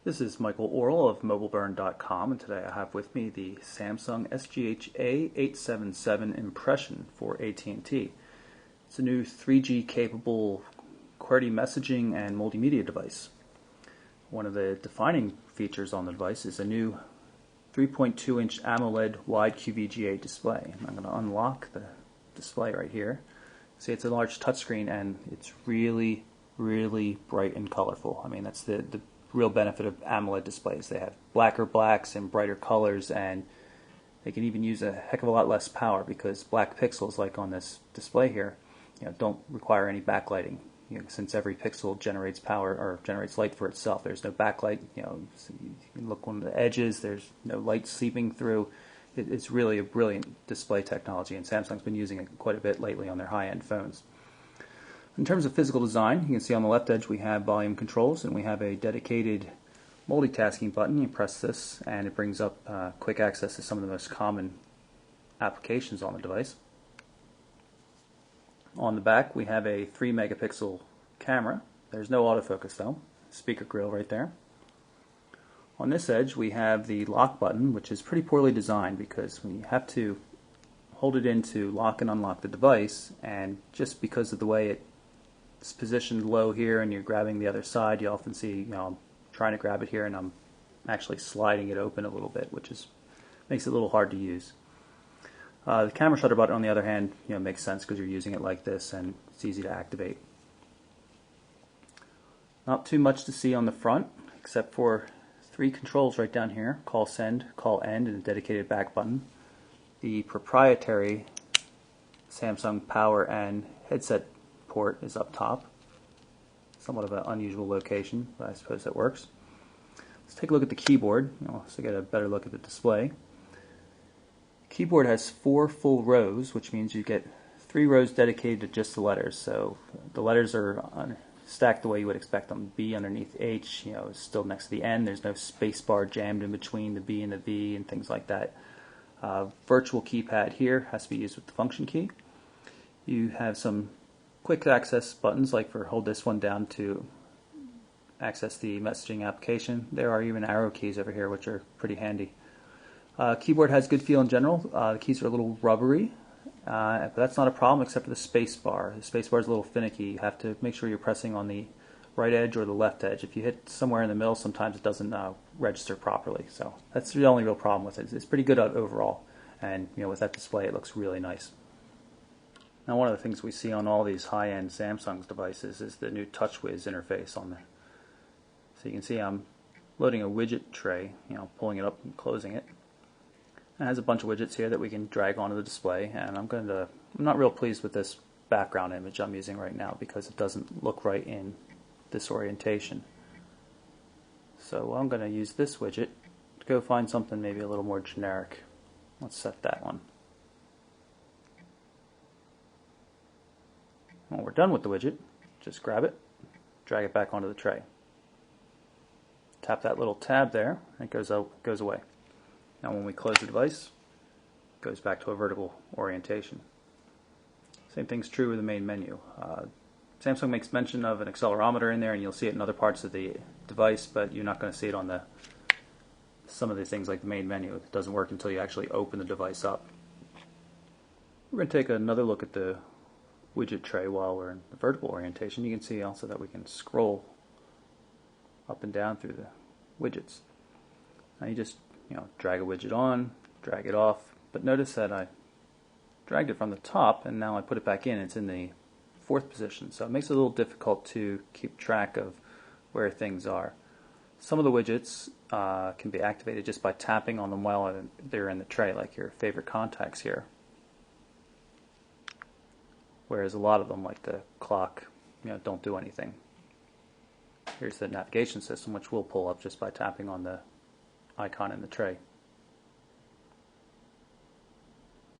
This is Michael Orrell of mobileburn.com, and today I have with me the Samsung SGH A877 Impression for AT&T. It's a new 3G capable QWERTY messaging and multimedia device. One of the defining features on the device is a new 3.2-inch AMOLED wide QVGA display. I'm going to unlock the display right here. See, it's a large touchscreen and it's really bright and colorful. I mean, that's the real benefit of AMOLED displays. They have blacker blacks and brighter colors, and they can even use a heck of a lot less power because black pixels, like on this display here, don't require any backlighting. Since every pixel generates power or generates light for itself, there's no backlight. So you can look on the edges. There's no light seeping through. It's really a brilliant display technology, and Samsung's been using it quite a bit lately on their high-end phones. In terms of physical design, you can see on the left edge we have volume controls, and we have a dedicated multitasking button. You press this and it brings up quick access to some of the most common applications on the device. On the back we have a 3 megapixel camera. There's no autofocus though. Speaker grill right there. On this edge we have the lock button, which is pretty poorly designed because when you have to hold it in to lock and unlock the device, and just because of the way it's positioned low here and you're grabbing the other side, you often see, I'm trying to grab it here and I'm actually sliding it open a little bit, which makes it a little hard to use. The camera shutter button, on the other hand, makes sense because you're using it like this and it's easy to activate. Not too much to see on the front, except for 3 controls right down here: call send, call end, and a dedicated back button. The proprietary Samsung power and headset port is up top. Somewhat of an unusual location, but I suppose that works. Let's take a look at the keyboard, so get a better look at the display. The keyboard has 4 full rows, which means you get 3 rows dedicated to just the letters. So the letters are stacked the way you would expect them. B underneath H, is still next to the N. There's no space bar jammed in between the B and the V and things like that. Virtual keypad here has to be used with the function key. You have some quick access buttons, like for hold this one down to access the messaging application. There are even arrow keys over here, which are pretty handy. Keyboard has good feel in general. The keys are a little rubbery, but that's not a problem except for the space bar. The space bar is a little finicky. You have to make sure you're pressing on the right edge or the left edge. If you hit somewhere in the middle, sometimes it doesn't register properly. So that's the only real problem with it. It's pretty good overall, and with that display it looks really nice. Now, one of the things we see on all these high-end Samsung devices is the new TouchWiz interface on there. So you can see I'm loading a widget tray, pulling it up and closing it. It has a bunch of widgets here that we can drag onto the display, and I'm not real pleased with this background image I'm using right now because it doesn't look right in this orientation. So I'm going to use this widget to go find something maybe a little more generic. Let's set that one. When we're done with the widget, just grab it, drag it back onto the tray. Tap that little tab there, and it goes away. Now when we close the device, it goes back to a vertical orientation. Same thing's true with the main menu. Samsung makes mention of an accelerometer in there, and you'll see it in other parts of the device, but you're not going to see it on some of these things like the main menu. It doesn't work until you actually open the device up. We're going to take another look at the widget tray while we're in the vertical orientation. You can see also that we can scroll up and down through the widgets. Now you just drag a widget on, drag it off, but notice that I dragged it from the top and now I put it back in. It's in the 4th position, so it makes it a little difficult to keep track of where things are. Some of the widgets can be activated just by tapping on them while they're in the tray, like your favorite contacts here. Whereas a lot of them, like the clock, don't do anything. Here's the navigation system, which will pull up just by tapping on the icon in the tray.